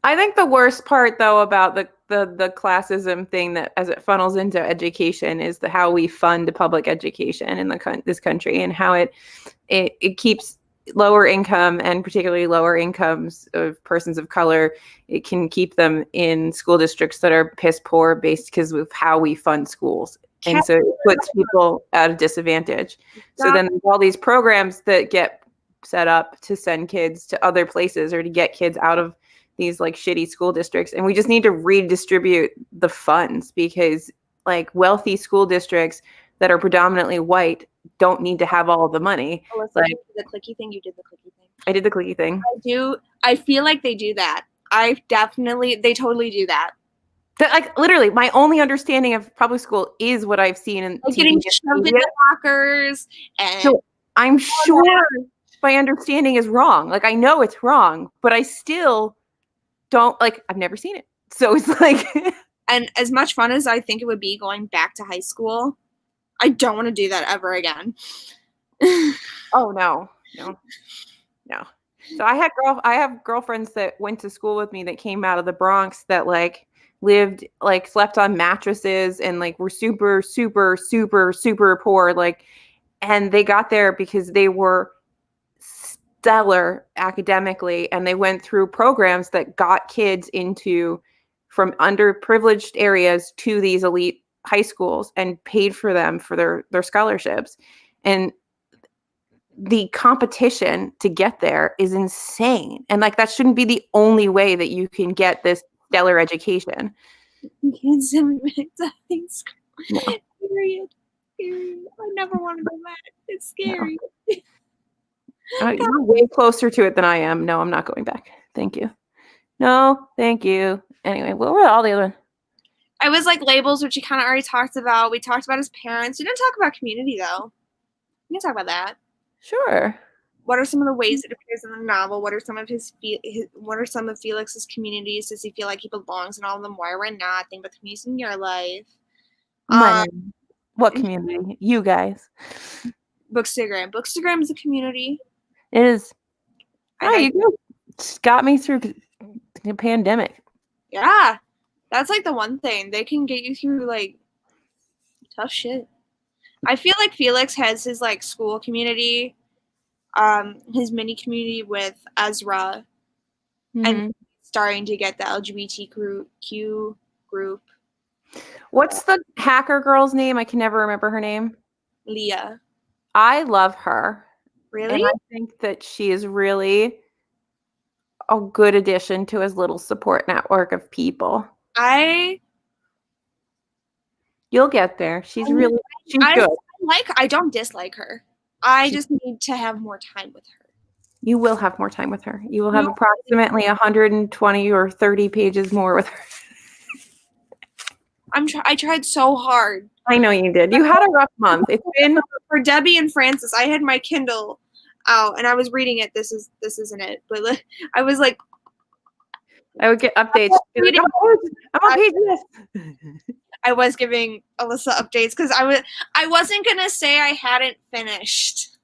I think the worst part, though, about the classism thing that as it funnels into education is how we fund public education in this country, and how it keeps lower income, and particularly lower incomes of persons of color, it can keep them in school districts that are piss poor based because of how we fund schools. And so it puts people at a disadvantage. So then there's all these programs that get set up to send kids to other places or to get kids out of these like shitty school districts. And we just need to redistribute the funds, because like wealthy school districts that are predominantly white don't need to have all the money. Alyssa, like, the clicky thing, you did the clicky thing. I did the clicky thing. I feel like they do that. They totally do that. Like literally, my only understanding of public school is what I've seen in like getting shoved in lockers, and so I'm sure my understanding is wrong. Like I know it's wrong, but I still don't like. I've never seen it, so it's like. And as much fun as I think it would be going back to high school, I don't want to do that ever again. Oh no. So I have girlfriends that went to school with me that came out of the Bronx that like lived like slept on mattresses and like were super poor, like, and they got there because they were stellar academically, and they went through programs that got kids from underprivileged areas to these elite high schools and paid for them for their scholarships. And the competition to get there is insane. And like, that shouldn't be the only way that you can get this stellar education. You can't send me back to high school. No. Period. I never want to go back. It's scary. No. You're way closer to it than I am. No, I'm not going back. Thank you. No, thank you. Anyway, what were all the other ones? I was like labels, which you kind of already talked about. We talked about his parents. We didn't talk about community though. We can talk about that. Sure. What are some of the ways it appears in the novel? What are some of what are some of Felix's communities? Does he feel like he belongs in all of them? Why or why not? Think about the communities in your life. What community? You guys. Bookstagram. Bookstagram is a community. It is. And Oh, you got me through the pandemic. Yeah. That's like the one thing. They can get you through like tough shit. I feel like Felix has his like school community, his mini community with Ezra, and starting to get the LGBTQ group. What's the hacker girl's name? I can never remember her name. Leah. I love her. Really? And I think that she is really a good addition to his little support network of people. You'll get there. She's good. I don't dislike her. I just need to have more time with her. You will have more time with her. You will have approximately 120 or 30 pages more with her. I tried so hard. I know you did. You had a rough month. It's been for Debbie and Francis. I had my Kindle out and I was reading it. This isn't it, but I was like, I would get updates. I'm on page this. I was giving Alyssa updates because I wasn't gonna say I hadn't finished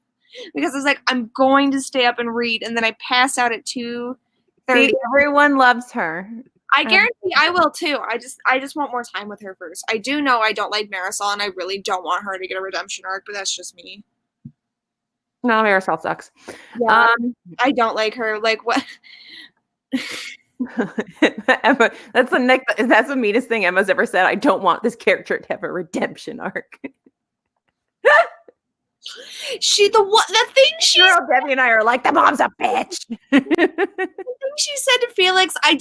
because I was like, I'm going to stay up and read, and then I passed out at 2:30. Everyone loves her. I guarantee I will too. I just want more time with her first. I do know I don't like Marisol, and I really don't want her to get a redemption arc, but that's just me. No, Marisol sucks. Yeah, I don't like her. Like what? Emma, that's the meanest thing Emma's ever said. I don't want this character to have a redemption arc. Debbie and I are like, the mom's a bitch. The thing she said to Felix, I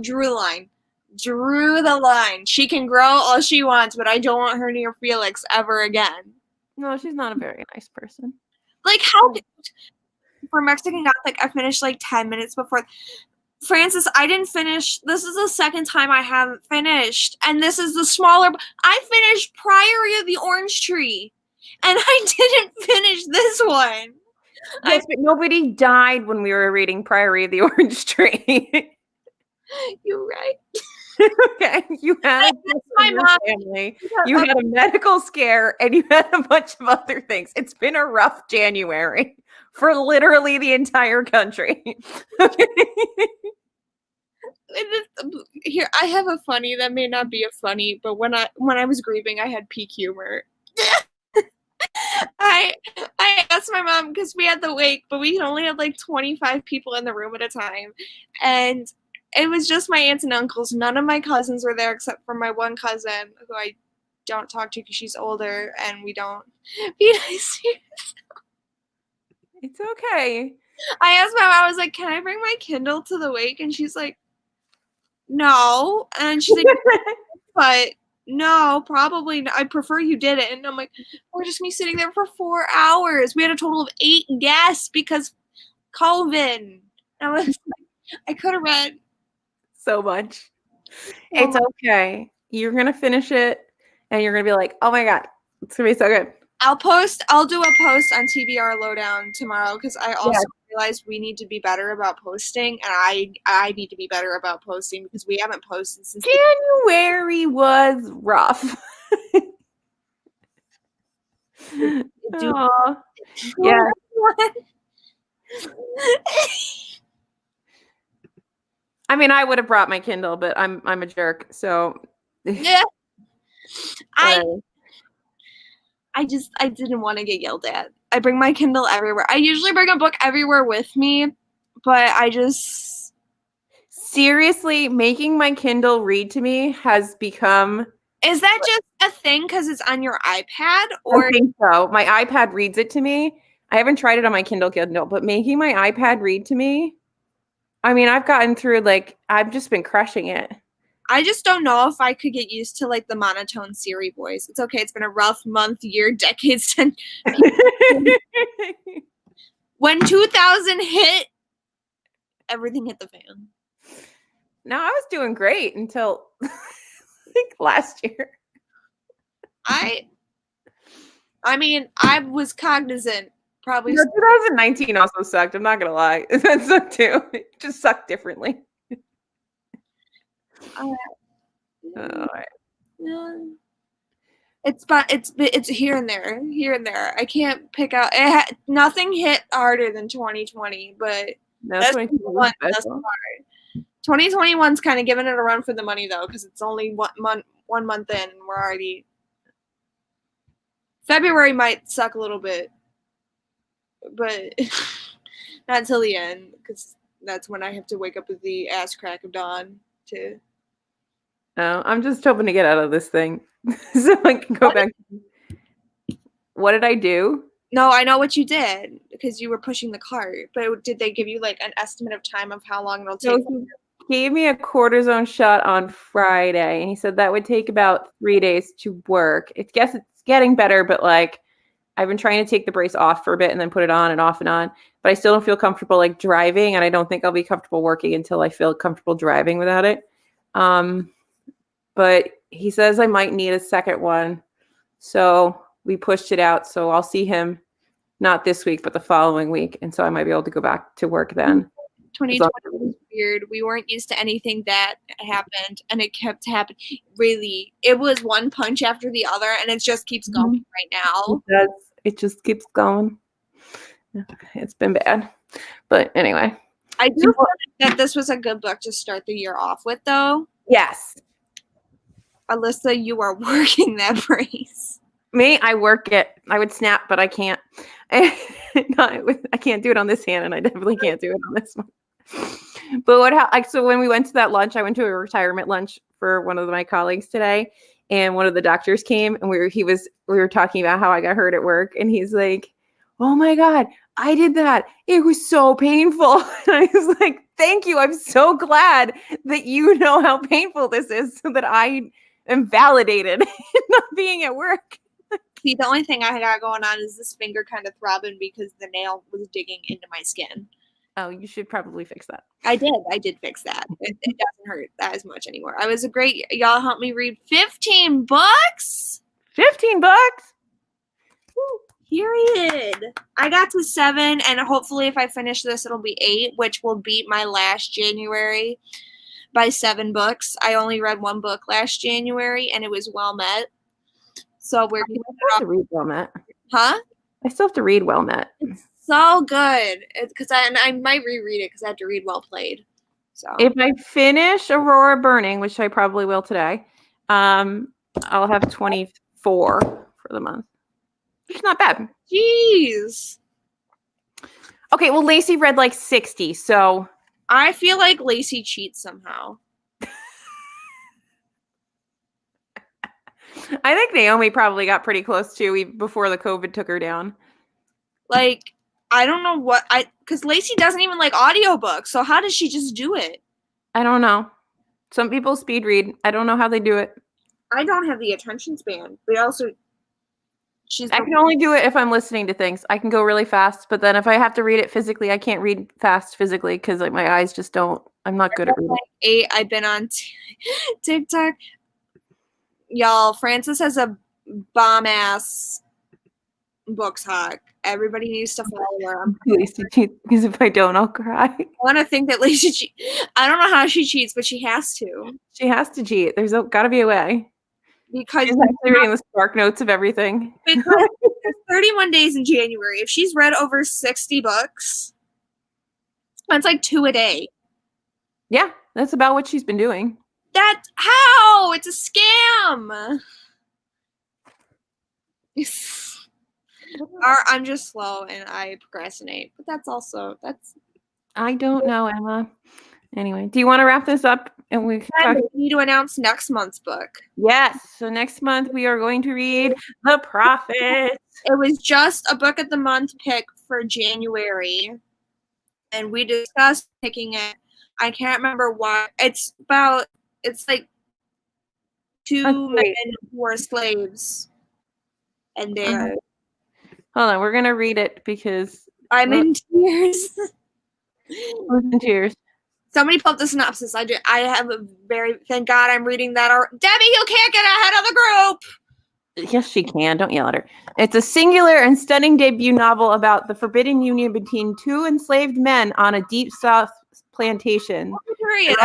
drew the line. Drew the line. She can grow all she wants, but I don't want her near Felix ever again. No, she's not a very nice person. Like how for Mexican Gothic, I finished like 10 minutes before. Francis, I didn't finish. This is the second time I haven't finished. And this is the smaller. I finished Priory of the Orange Tree. And I didn't finish this one. Yes, but nobody died when we were reading Priory of the Orange Tree. You're right. Okay. You had your family. You had a medical scare and you had a bunch of other things. It's been a rough January for literally the entire country. Here, I have a funny that may not be a funny, but when I was grieving, I had peak humor. I asked my mom because we had the wake, but we only had like 25 people in the room at a time, and it was just my aunts and uncles. None of my cousins were there except for my one cousin who I don't talk to because she's older, and we don't be nice to yourself. It's okay. I asked my mom, I was like, can I bring my Kindle to the wake? And she's like, no. And she's like, but no, probably not. I prefer you did it. And I'm like, we're just me sitting there for 4 hours. We had a total of 8 guests because COVID. And I was like, I could have read so much. It's okay. You're going to finish it and you're going to be like, oh my God, it's going to be so good. I'll do a post on TBR Lowdown tomorrow because I also realized we need to be better about posting, and I need to be better about posting because we haven't posted since January was rough. Yeah. I mean, I would have brought my Kindle, but I'm a jerk, so yeah. I didn't want to get yelled at. I bring my Kindle everywhere. I usually bring a book everywhere with me, but I just... Seriously, making my Kindle read to me has become... Is that just a thing because it's on your iPad? Or... I think so. My iPad reads it to me. I haven't tried it on my Kindle, but making my iPad read to me, I mean, I've gotten through, like, I've just been crushing it. I just don't know if I could get used to like the monotone Siri voice. It's okay. It's been a rough month, year, decade since when 2000 hit, everything hit the fan. No, I was doing great until like last year. I mean, I was cognizant. Probably. No, 2019 also sucked. I'm not gonna lie. That sucked too. It just sucked differently. It's here and there, here and there. I can't pick out. Nothing hit harder than 2020, but No, that's 2021's 2021's kind of giving it a run for the money though, because it's only 1 month in. We're already. February might suck a little bit, but not until the end, because that's when I have to wake up with the ass crack of dawn to. No, I'm just hoping to get out of this thing so I can go back. What did I do? No, I know what you did because you were pushing the cart. But did they give you like an estimate of time of how long it'll take? So he gave me a cortisone shot on Friday, and he said that would take about 3 days to work. I guess it's getting better, but like I've been trying to take the brace off for a bit and then put it on and off and on. But I still don't feel comfortable like driving, and I don't think I'll be comfortable working until I feel comfortable driving without it. But he says I might need a second one. So we pushed it out. So I'll see him not this week, but the following week. And so I might be able to go back to work then. 2020 was weird. We weren't used to anything that happened, and it kept happening. Really, it was one punch after the other, and it just keeps going right now. It does. It just keeps going. It's been bad. But anyway. I do feel that this was a good book to start the year off with, though. Yes. Alyssa, you are working that brace. Me, I work it. I would snap, but I can't. I can't do it on this hand, and I definitely can't do it on this one. But so when we went to that lunch, I went to a retirement lunch for one of my colleagues today, and one of the doctors came, and we were talking about how I got hurt at work, and he's like, "Oh my God, I did that. It was so painful." And I was like, "Thank you. I'm so glad that you know how painful this is, so that I am validated in not being at work." See, the only thing I got going on is this finger kind of throbbing because the nail was digging into my skin. Oh, you should probably fix that. I did fix that. It doesn't hurt that as much anymore. Y'all helped me read 15 books. 15 bucks? Woo, period. I got to 7, and hopefully if I finish this, it'll be 8, which will beat my last January by 7 books. I only read 1 book last January, and it was Well Met. So we're going to read Well Met. Huh? I still have to read Well Met. It's so good because I might reread it because I have to read Well Played. So if I finish Aurora Burning, which I probably will today, I'll have 24 for the month, which is not bad. Jeez. Okay, well, Lacey read like 60, so I feel like Lacey cheats somehow. I think Naomi probably got pretty close to before the COVID took her down. Like, I don't know because Lacey doesn't even like audiobooks, so how does she just do it? I don't know. Some people speed read. I don't know how they do it. I don't have the attention span, but also I can only do it if I'm listening to things. I can go really fast, but then if I have to read it physically, I can't read fast physically because like my eyes just don't. I'm not good at reading. I've been on TikTok. Y'all, Frances has a bomb-ass books hawk. Everybody needs to follow her. Lacey cheats because if I don't, I'll cry. I want to think that Lacey cheats. I don't know how she cheats, but she has to. She has to cheat. There's got to be a way. Because she's actually reading the Spark Notes of everything. Because there's 31 days in January. If she's read over 60 books, that's like 2 a day. Yeah, that's about what she's been doing. That's how! It's a scam! I'm just slow and I procrastinate, but that's. I don't know, Emma. Anyway, do you want to wrap this up? And we need to announce next month's book. Yes. So next month we are going to read The Prophet. It was just a book of the month pick for January. And we discussed picking it. I can't remember why. It's like 2 men who are slaves. And they're. Hold on, we're going to read it because I'm in tears. I'm in tears. Somebody pull up the synopsis. I have a thank God I'm reading that. Debbie, you can't get ahead of the group. Yes, she can. Don't yell at her. It's a singular and stunning debut novel about the forbidden union between two enslaved men on a deep south plantation. Period.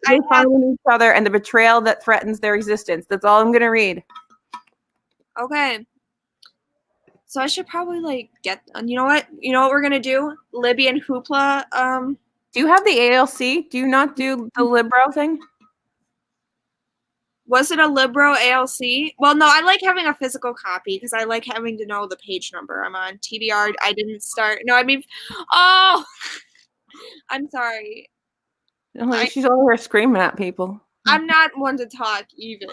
They find each other and the betrayal that threatens their existence. That's all I'm going to read. Okay. So I should probably get. You know what? You know what we're gonna do? Libby and Hoopla. Do you have the ALC? Do you not do the Libro thing? Was it a Libro ALC? Well, no, I like having a physical copy because I like having to know the page number I'm on. TBR, I didn't start. No, I mean, oh, I'm sorry. She's over here screaming at people. I'm not one to talk even.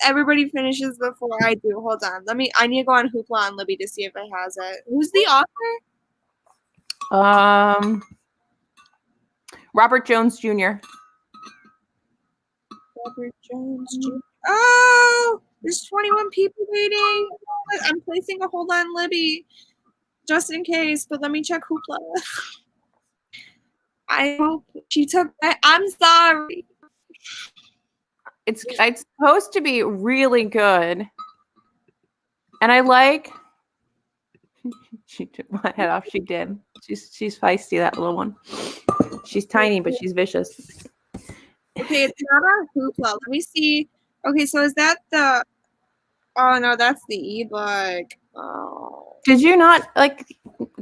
Everybody finishes before I do. Hold on. I need to go on Hoopla and Libby to see if it has it. Who's the author? Robert Jones Jr. Robert Jones Jr. Oh, there's 21 people waiting. I'm placing a hold on Libby just in case, but let me check Hoopla. I hope she took that. I'm sorry. It's supposed to be really good. And I like she took my head off. She did. She's feisty, that little one. She's tiny, but she's vicious. Okay, it's not on Hoopla. Let me see. Okay, so is that the oh no, that's the ebook. Oh. Did you not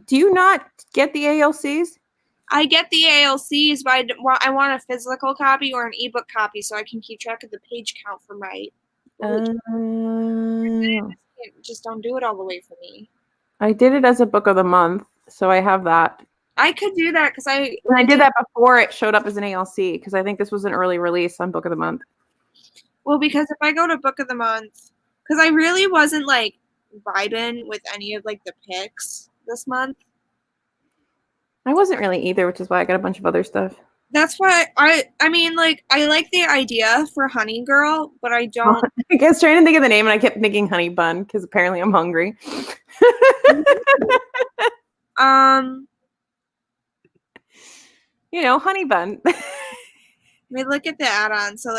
do you not get the ALCs? I get the ALCs, but I want a physical copy or an ebook copy so I can keep track of the page count for my. Just don't do it all the way for me. I did it as a book of the month, so I have that. I could do that because I did that before it showed up as an ALC because I think this was an early release on Book of the Month. Well, because if I go to Book of the Month, because I really wasn't vibing with any of the picks this month. I wasn't really either, which is why I got a bunch of other stuff. That's why I like the idea for Honey Girl, but I don't. I was trying to think of the name and I kept thinking Honey Bun because apparently I'm hungry. Honey Bun. Let me look at the add-on. So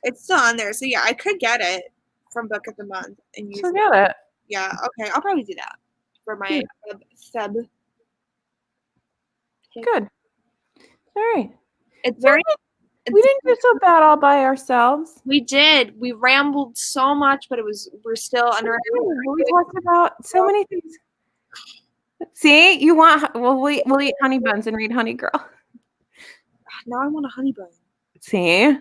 it's still on there. So yeah, I could get it from Book of the Month and use it. Yeah, okay. I'll probably do that for my Feb. Good. All right. It's very. We didn't do so bad all by ourselves. We did. We rambled so much, but we're still under. We talked about so many things. See, you want? We'll eat honey buns and read Honey Girl. Now I want a honey bun. See.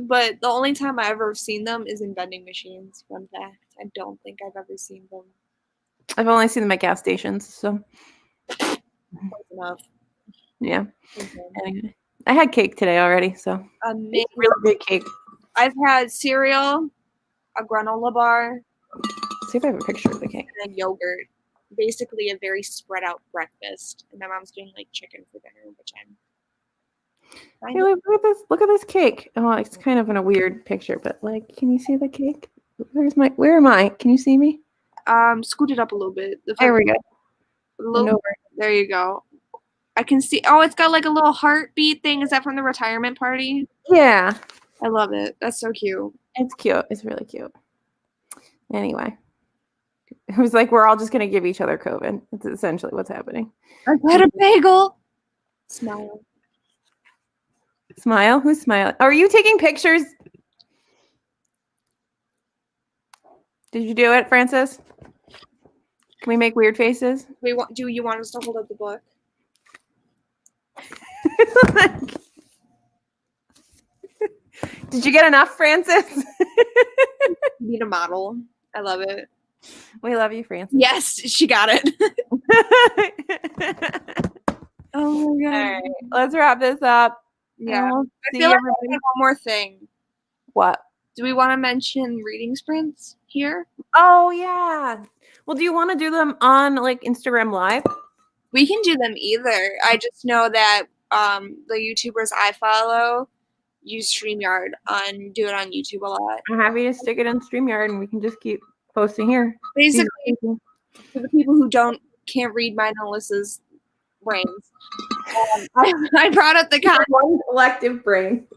But the only time I ever seen them is in vending machines. Fun fact. I don't think I've ever seen them. I've only seen them at gas stations, so. Close enough. Yeah. Anyway, I had cake today already, so. Amazing. Really good cake. I've had cereal, a granola bar. Let's see if I have a picture of the cake. And yogurt. Basically a very spread out breakfast. And my mom's doing chicken for dinner, which I'm. Hey, look at this cake. Oh, it's kind of in a weird picture, but can you see the cake? Where am I? Can you see me? Scoot it up a little bit. There we go. There you go. I can see. Oh, it's got a little heartbeat thing. Is that from the retirement party? Yeah. I love it. That's so cute. It's cute. It's really cute. Anyway. It was we're all just going to give each other COVID. It's essentially what's happening. I got a bagel. Smile. Smile? Who's smiling? Are you taking pictures? Did you do it, Francis? Can we make weird faces? Do you want us to hold up the book? Did you get enough, Francis? You need a model. I love it. We love you, Francis. Yes, she got it. Oh my god. All right, let's wrap this up. Yeah. I feel like I have one more thing. What? Do we want to mention reading sprints here? Oh yeah. Well, do you want to do them on Instagram Live? We can do them either. I just know that the YouTubers I follow use StreamYard and do it on YouTube a lot. I'm happy to stick it in StreamYard and we can just keep posting here. Basically, for the people who can't read mine and Alyssa's brains. I brought up the concept. One collective brain.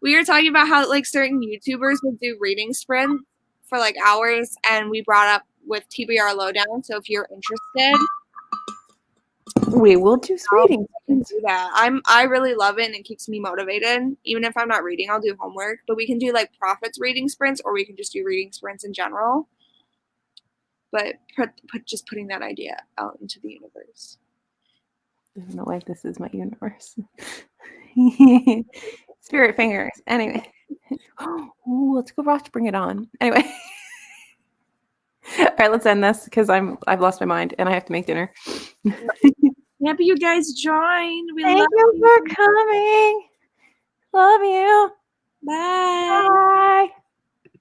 We were talking about how like certain YouTubers would do reading sprints for like hours, and we brought up with TBR Lowdown. So if you're interested, we will do reading. I can do that. I really love it, and it keeps me motivated. Even if I'm not reading, I'll do homework. But we can do like prophets reading sprints, or we can just do reading sprints in general. But just putting that idea out into the universe. I don't know why this is my universe. Spirit fingers. Anyway. Ooh, let's go watch Bring It On. Anyway. All right, let's end this because I've lost my mind and I have to make dinner. Happy you guys joined. Thank you for coming. Love you. Bye. Bye.